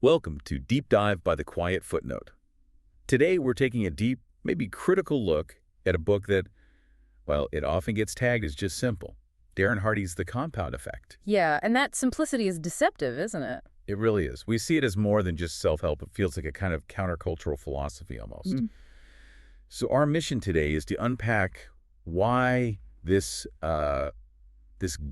Welcome to Deep Dive by the Quiet Footnote. Today we're taking a deep, maybe critical look at a book that, well, it often gets tagged as just simple. Darren Hardy's The Compound Effect. Yeah, and that simplicity is deceptive, isn't it? It really is. We see it as more than just self-help. It feels like a kind of countercultural philosophy almost. So our mission today is to unpack why this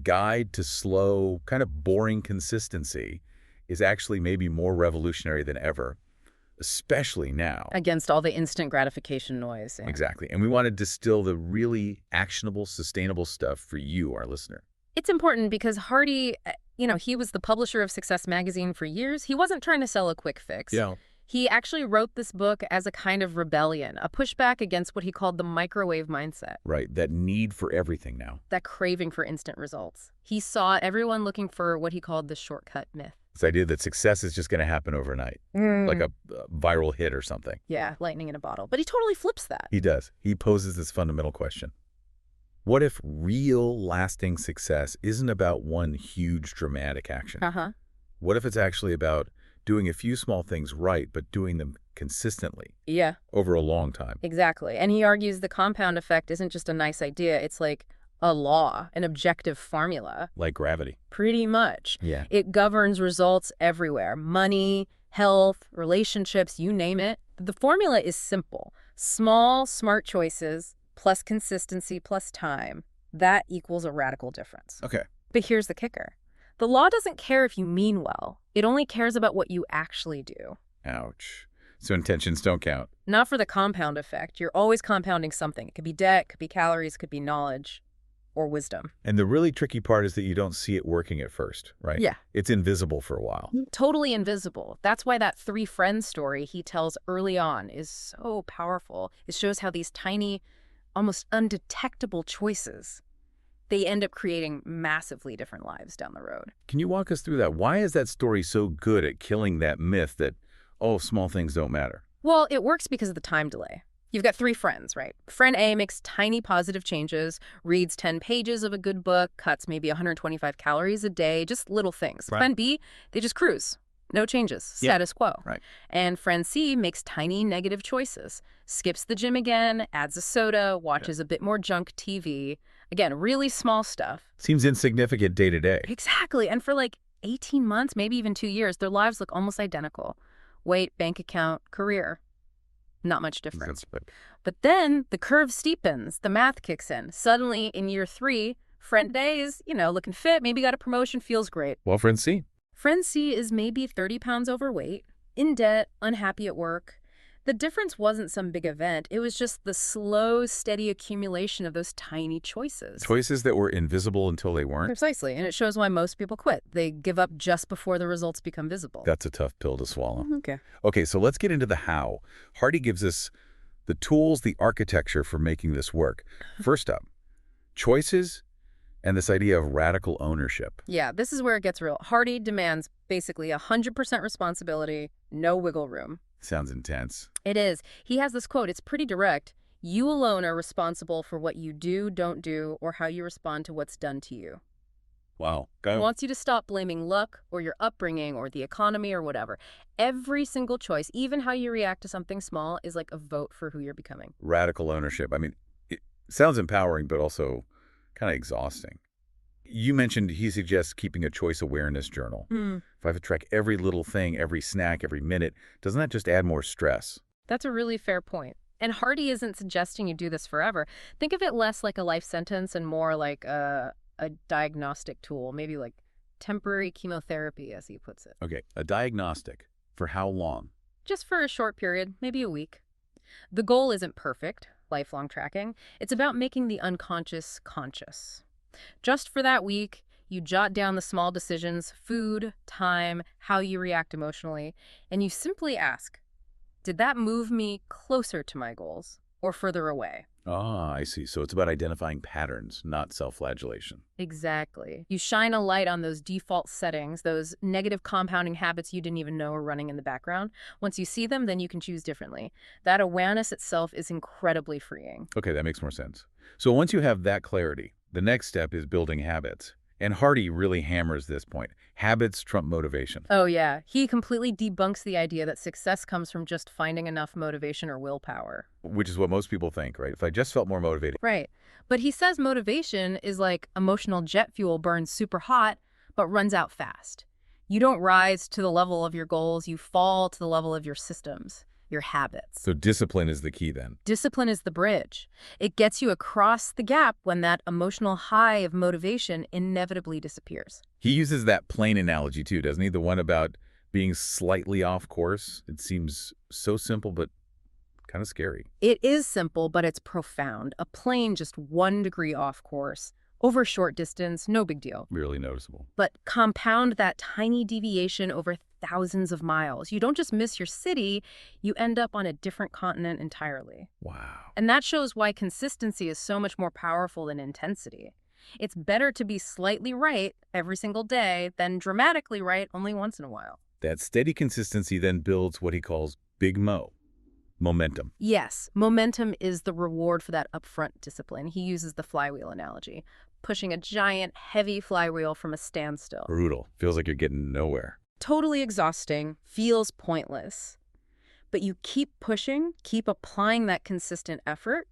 guide to slow, kind of boring consistency is actually maybe more revolutionary than ever, especially now. Against all the instant gratification noise. Yeah. Exactly. And we want to distill the really actionable, sustainable stuff for you, our listener. It's important because Hardy, he was the publisher of Success magazine for years. He wasn't trying to sell a quick fix. Yeah. He actually wrote this book as a kind of rebellion, a pushback against what he called the microwave mindset. Right. That need for everything now. That craving for instant results. He saw everyone looking for what he called the shortcut myth. This idea that success is just going to happen overnight, like a viral hit or something. Yeah, lightning in a bottle. But he totally flips that. He does. He poses this fundamental question. What if real lasting success isn't about one huge dramatic action? What if it's actually about doing a few small things right, but doing them consistently? Yeah. Over a long time. Exactly. And he argues the compound effect isn't just a nice idea. It's like a law, an objective formula. Like gravity. Pretty much. Yeah. It governs results everywhere. Money, health, relationships, you name it. The formula is simple. Small, smart choices plus consistency plus time. That equals a radical difference. Okay. But here's the kicker. The law doesn't care if you mean well. It only cares about what you actually do. Ouch. So intentions don't count. Not for the compound effect. You're always compounding something. It could be debt, could be calories, could be knowledge. Or wisdom. And the really tricky part is that you don't see it working at first, right? Yeah. It's invisible for a while. Totally invisible. That's why that 3 friends story he tells early on is so powerful. It shows how these tiny, almost undetectable choices, they end up creating massively different lives down the road. Can you walk us through that? Why is that story so good at killing that myth that, oh, small things don't matter? Well, it works because of the time delay. You've got 3 friends, right? Friend A makes tiny positive changes, reads 10 pages of a good book, cuts maybe 125 calories a day, just little things. Right. Friend B, they just cruise. No changes. Status quo. Right. And friend C makes tiny negative choices. Skips the gym again, adds a soda, watches a bit more junk TV. Again, really small stuff. Seems insignificant day to day. Exactly. And for like 18 months, maybe even 2 years, their lives look almost identical. Weight, bank account, career. Not much difference. But then the curve steepens, the math kicks in. Suddenly, in year 3, friend A is, looking fit, maybe got a promotion, feels great. Well, friend C. Friend C is maybe 30 pounds overweight, in debt, unhappy at work. The difference wasn't some big event. It was just the slow, steady accumulation of those tiny choices. Choices that were invisible until they weren't? Precisely, and it shows why most people quit. They give up just before the results become visible. That's a tough pill to swallow. Okay. Okay, so let's get into the how. Hardy gives us the tools, the architecture for making this work. First up, choices and this idea of radical ownership. Yeah, this is where it gets real. Hardy demands basically 100% responsibility, no wiggle room. Sounds intense. It is. He has this quote. It's pretty direct. You alone are responsible for what you do, don't do, or how you respond to what's done to you. Wow. He wants you to stop blaming luck or your upbringing or the economy or whatever. Every single choice, even how you react to something small, is like a vote for who you're becoming. Radical ownership. I mean, it sounds empowering, but also kind of exhausting. You mentioned he suggests keeping a choice awareness journal. If I have to track every little thing, every snack, every minute, doesn't that just add more stress? That's a really fair point. And Hardy isn't suggesting you do this forever. Think of it less like a life sentence and more like a diagnostic tool, maybe like temporary chemotherapy, as he puts it. Okay, a diagnostic. For how long? Just for a short period, maybe a week. The goal isn't perfect, lifelong tracking. It's about making the unconscious conscious. Just for that week, you jot down the small decisions, food, time, how you react emotionally, and you simply ask, did that move me closer to my goals or further away? Ah, I see. So it's about identifying patterns, not self-flagellation. Exactly. You shine a light on those default settings, those negative compounding habits you didn't even know were running in the background. Once you see them, then you can choose differently. That awareness itself is incredibly freeing. Okay, that makes more sense. So once you have that clarity, the next step is building habits. And Hardy really hammers this point. Habits trump motivation, Oh, yeah. He completely debunks the idea that success comes from just finding enough motivation or willpower. which is what most people think, right? If I just felt more motivated. Right. But he says motivation is like emotional jet fuel burns super hot, but runs out fast. You don't rise to the level of your goals, you fall to the level of your systems, your habits. So discipline is the key then. Discipline is the bridge. It gets you across the gap when that emotional high of motivation inevitably disappears. He uses that plane analogy too, doesn't he? The one about being slightly off course. It seems so simple, but kind of scary. It is simple, but it's profound. A plane just 1 degree off course. Over a short distance, no big deal. Really noticeable. But compound that tiny deviation over thousands of miles. You don't just miss your city, you end up on a different continent entirely. Wow. And that shows why consistency is so much more powerful than intensity. It's better to be slightly right every single day than dramatically right only once in a while. That steady consistency then builds what he calls Big Mo, momentum. Yes, momentum is the reward for that upfront discipline. He uses the flywheel analogy, pushing a giant, heavy flywheel from a standstill. Brutal. Feels like you're getting nowhere. Totally exhausting, feels pointless. But you keep pushing, keep applying that consistent effort,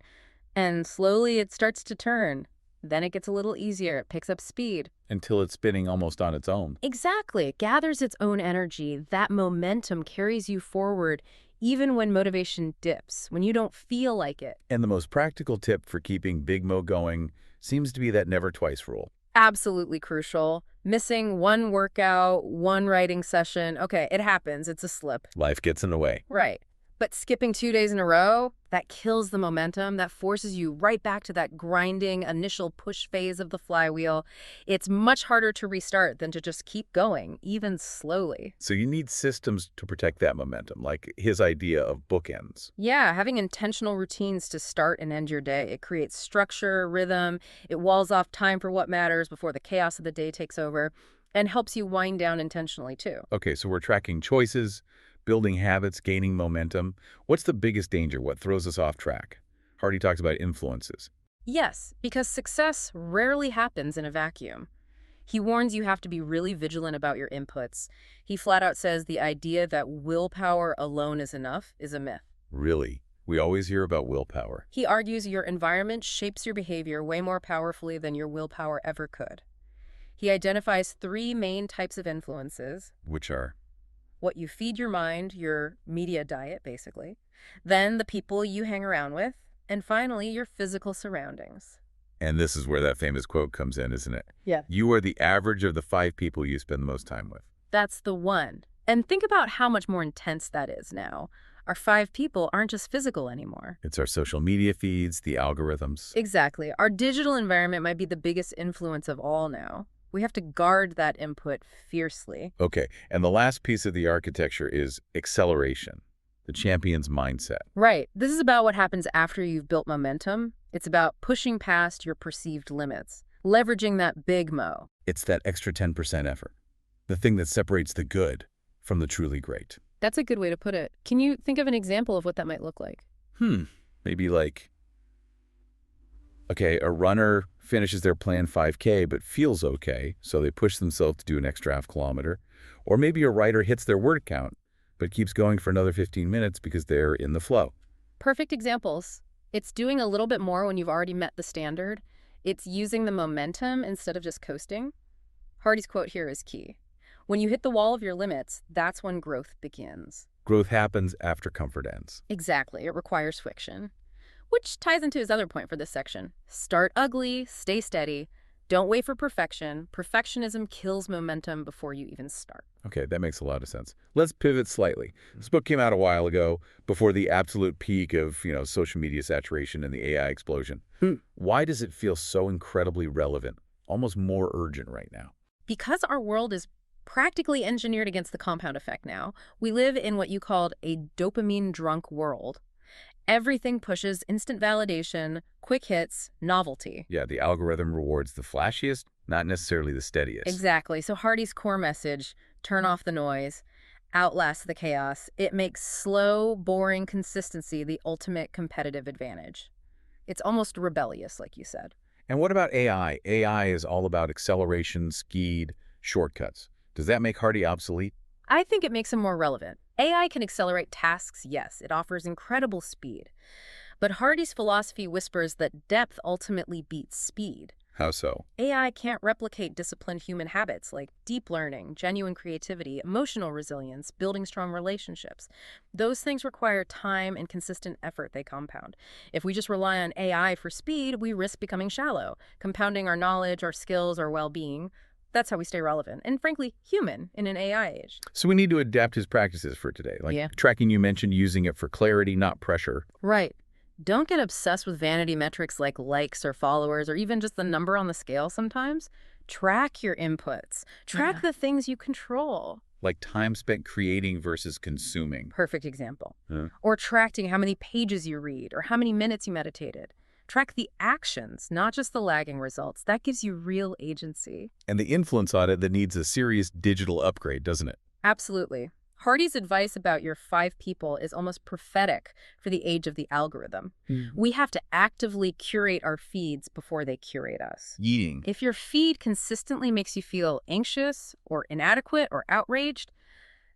and slowly it starts to turn. Then it gets a little easier, it picks up speed. Until it's spinning almost on its own. Exactly. It gathers its own energy. That momentum carries you forward even when motivation dips, when you don't feel like it. And the most practical tip for keeping Big Mo going seems to be that never twice rule. Absolutely crucial. Missing one workout, one writing session. Okay, it happens. It's a slip. Life gets in the way. Right. But skipping 2 days in a row, that kills the momentum. That forces you right back to that grinding initial push phase of the flywheel. It's much harder to restart than to just keep going, even slowly. So you need systems to protect that momentum, like his idea of bookends. Yeah, having intentional routines to start and end your day. It creates structure, rhythm. It walls off time for what matters before the chaos of the day takes over, and helps you wind down intentionally, too. Okay, so we're tracking choices, building habits, gaining momentum. What's the biggest danger? What throws us off track? Hardy talks about influences. Yes, because success rarely happens in a vacuum. He warns you have to be really vigilant about your inputs. He flat out says the idea that willpower alone is enough is a myth. Really? We always hear about willpower. He argues your environment shapes your behavior way more powerfully than your willpower ever could. He identifies 3 main types of influences. Which are? What you feed your mind, your media diet, basically. Then the people you hang around with. And finally, your physical surroundings. And this is where that famous quote comes in, isn't it? Yeah. You are the average of the 5 people you spend the most time with. That's the one. And think about how much more intense that is now. Our 5 people aren't just physical anymore. It's our social media feeds, the algorithms. Exactly. Our digital environment might be the biggest influence of all now. We have to guard that input fiercely. Okay, and the last piece of the architecture is acceleration, the champion's mindset. Right. This is about what happens after you've built momentum. It's about pushing past your perceived limits, leveraging that big mo. It's that extra 10% effort, the thing that separates the good from the truly great. That's a good way to put it. Can you think of an example of what that might look like? Maybe like, okay, a runner finishes their planned 5K but feels okay, so they push themselves to do an extra half kilometer. Or maybe a writer hits their word count but keeps going for another 15 minutes because they're in the flow. Perfect examples. It's doing a little bit more when you've already met the standard. It's using the momentum instead of just coasting. Hardy's quote here is key. When you hit the wall of your limits, that's when growth begins. Growth happens after comfort ends. Exactly. It requires friction. Which ties into his other point for this section. Start ugly, stay steady. Don't wait for perfection. Perfectionism kills momentum before you even start. Okay, that makes a lot of sense. Let's pivot slightly. This book came out a while ago, before the absolute peak of, social media saturation and the AI explosion. Why does it feel so incredibly relevant, almost more urgent right now? Because our world is practically engineered against the compound effect now. We live in what you called a dopamine-drunk world. Everything pushes instant validation, quick hits, novelty. Yeah, the algorithm rewards the flashiest, not necessarily the steadiest. Exactly. So Hardy's core message, turn off the noise, outlast the chaos. It makes slow, boring consistency the ultimate competitive advantage. It's almost rebellious, like you said. And what about AI? AI is all about acceleration, speed, shortcuts. Does that make Hardy obsolete? I think it makes them more relevant. AI can accelerate tasks, yes, it offers incredible speed. But Hardy's philosophy whispers that depth ultimately beats speed. How so? AI can't replicate disciplined human habits like deep learning, genuine creativity, emotional resilience, building strong relationships. Those things require time and consistent effort they compound. If we just rely on AI for speed, we risk becoming shallow, compounding our knowledge, our skills, our well-being. That's how we stay relevant and, frankly, human in an AI age. So we need to adapt his practices for today. Like Yeah. tracking, you mentioned using it for clarity, not pressure. Right. Don't get obsessed with vanity metrics like likes or followers or even just the number on the scale sometimes. Track your inputs. Track the things you control. Like time spent creating versus consuming. Perfect example. Huh? Or tracking how many pages you read or how many minutes you meditated. Track the actions, not just the lagging results. That gives you real agency. And the influence on it that needs a serious digital upgrade, doesn't it? Absolutely. Hardy's advice about your 5 people is almost prophetic for the age of the algorithm. We have to actively curate our feeds before they curate us. Eating. If your feed consistently makes you feel anxious or inadequate or outraged,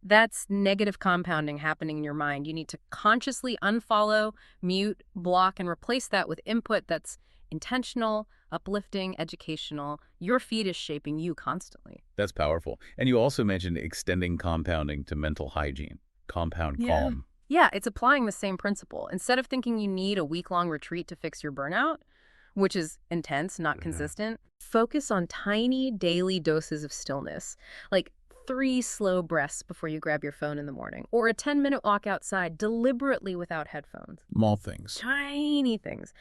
that's negative compounding happening in your mind. You need to consciously unfollow, mute, block, and replace that with input that's intentional, uplifting, educational. Your feed is shaping you constantly. That's powerful. And you also mentioned extending compounding to mental hygiene. Compound calm. Yeah, it's applying the same principle. Instead of thinking you need a week-long retreat to fix your burnout, which is intense, not consistent, focus on tiny daily doses of stillness, like 3 slow breaths before you grab your phone in the morning, or a 10-minute walk outside deliberately without headphones. Small things. Tiny things.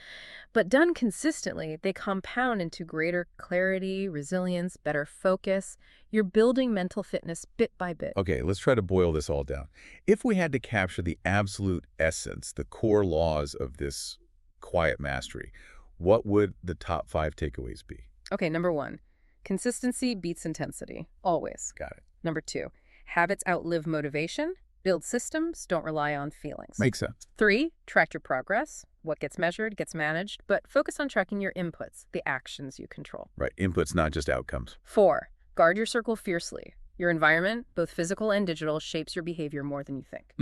But done consistently, they compound into greater clarity, resilience, better focus. You're building mental fitness bit by bit. Okay, let's try to boil this all down. If we had to capture the absolute essence, the core laws of this quiet mastery, what would the top 5 takeaways be? Okay, number 1, consistency beats intensity, always. Got it. Number 2, habits outlive motivation. Build systems, don't rely on feelings. Makes sense. 3, track your progress. What gets measured gets managed, but focus on tracking your inputs, the actions you control. Right, inputs, not just outcomes. 4, guard your circle fiercely. Your environment, both physical and digital, shapes your behavior more than you think.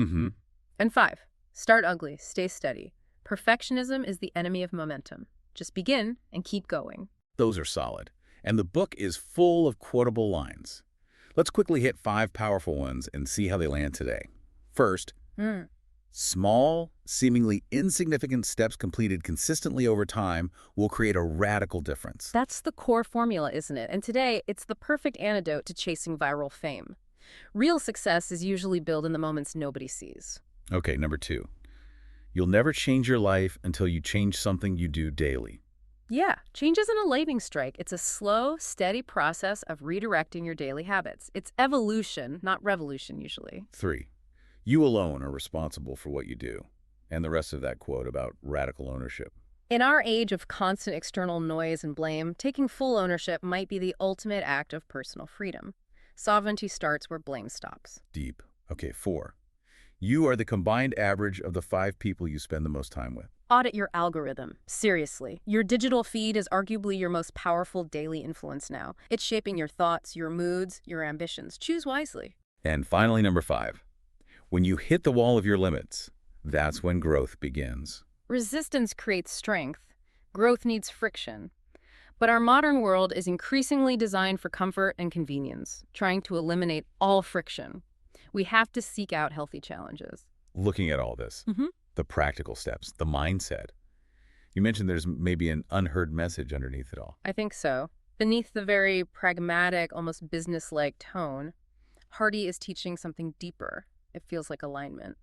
And 5, start ugly, stay steady. Perfectionism is the enemy of momentum. Just begin and keep going. Those are solid. And the book is full of quotable lines. Let's quickly hit 5 powerful ones and see how they land today. First, small, seemingly insignificant steps completed consistently over time will create a radical difference. That's the core formula, isn't it? And today, it's the perfect antidote to chasing viral fame. Real success is usually built in the moments nobody sees. Okay, number 2. You'll never change your life until you change something you do daily. Yeah, change isn't a lightning strike. It's a slow, steady process of redirecting your daily habits. It's evolution, not revolution, usually. 3. You alone are responsible for what you do. And the rest of that quote about radical ownership. In our age of constant external noise and blame, taking full ownership might be the ultimate act of personal freedom. Sovereignty starts where blame stops. Deep. Okay, 4. You are the combined average of the 5 people you spend the most time with. Audit your algorithm. Seriously. Your digital feed is arguably your most powerful daily influence now. It's shaping your thoughts, your moods, your ambitions. Choose wisely. And finally, number 5. When you hit the wall of your limits, that's when growth begins. Resistance creates strength. Growth needs friction. But our modern world is increasingly designed for comfort and convenience, trying to eliminate all friction. We have to seek out healthy challenges. Looking at all this, the practical steps, the mindset. You mentioned there's maybe an unheard message underneath it all. I think so. Beneath the very pragmatic, almost business-like tone, Hardy is teaching something deeper. It feels like alignment.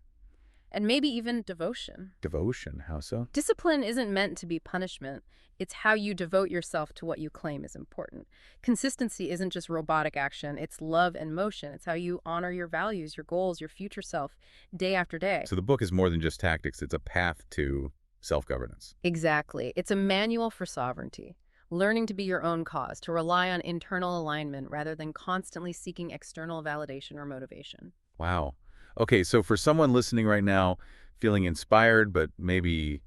And maybe even devotion. Devotion, how so? Discipline isn't meant to be punishment. It's how you devote yourself to what you claim is important. Consistency isn't just robotic action. It's love and motion. It's how you honor your values, your goals, your future self, day after day. So the book is more than just tactics. It's a path to self-governance. Exactly. It's a manual for sovereignty. Learning to be your own cause, to rely on internal alignment rather than constantly seeking external validation or motivation. Wow. Okay, so for someone listening right now, feeling inspired but maybe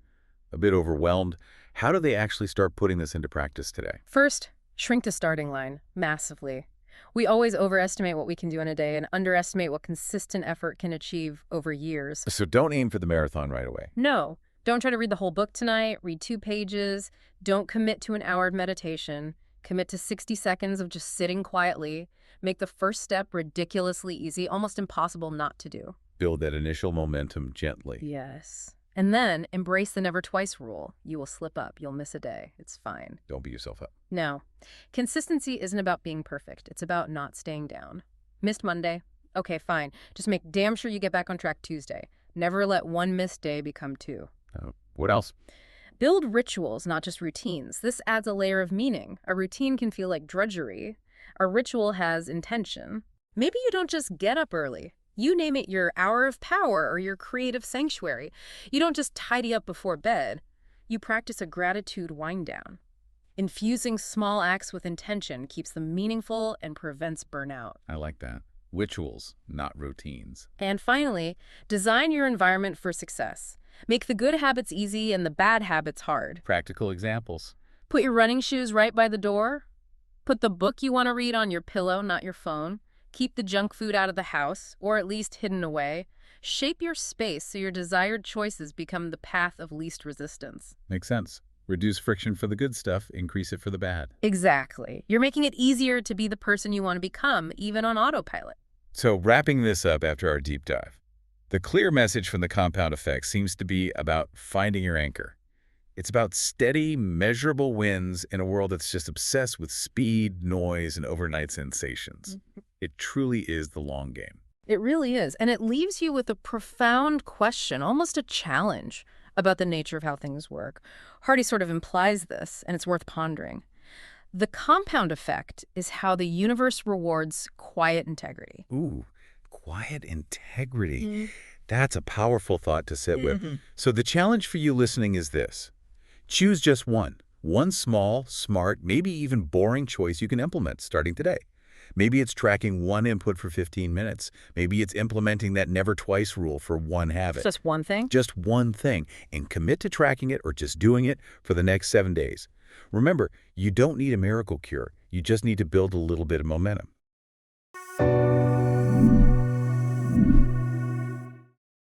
a bit overwhelmed, How do they actually start putting this into practice today? First, shrink the starting line massively. We always overestimate what we can do in a day and underestimate what consistent effort can achieve over years. So don't aim for the marathon right away. No, don't try to read the whole book tonight. Read 2 pages. Don't commit to an hour of meditation. Commit to 60 seconds of just sitting quietly. Make the first step ridiculously easy, almost impossible not to do. Build that initial momentum gently. Yes. And then embrace the never twice rule. You will slip up. You'll miss a day. It's fine. Don't beat yourself up. No. Consistency isn't about being perfect. It's about not staying down. Missed Monday? Okay, fine. Just make damn sure you get back on track Tuesday. Never let one missed day become 2. What else? Build rituals, not just routines. This adds a layer of meaning. A routine can feel like drudgery. A ritual has intention. Maybe you don't just get up early. You name it your hour of power or your creative sanctuary. You don't just tidy up before bed. You practice a gratitude wind down. Infusing small acts with intention keeps them meaningful and prevents burnout. I like that. Rituals, not routines. And finally, design your environment for success. Make the good habits easy and the bad habits hard. Practical examples. Put your running shoes right by the door. Put the book you want to read on your pillow, not your phone. Keep the junk food out of the house, or at least hidden away. Shape your space so your desired choices become the path of least resistance. Makes sense. Reduce friction for the good stuff, increase it for the bad. Exactly. You're making it easier to be the person you want to become, even on autopilot. So wrapping this up after our deep dive, the clear message from the compound effect seems to be about finding your anchor. It's about steady, measurable wins in a world that's just obsessed with speed, noise, and overnight sensations. It truly is the long game. It really is. And it leaves you with a profound question, almost a challenge, about the nature of how things work. Hardy sort of implies this, and it's worth pondering. The compound effect is how the universe rewards quiet integrity. Ooh, quiet integrity. That's a powerful thought to sit with. So the challenge for you listening is this. Choose just one. One small, smart, maybe even boring choice you can implement starting today. Maybe it's tracking one input for 15 minutes. Maybe it's implementing that never twice rule for one habit. Just one thing? Just one thing. And commit to tracking it or just doing it for the next 7 days. Remember, you don't need a miracle cure. You just need to build a little bit of momentum.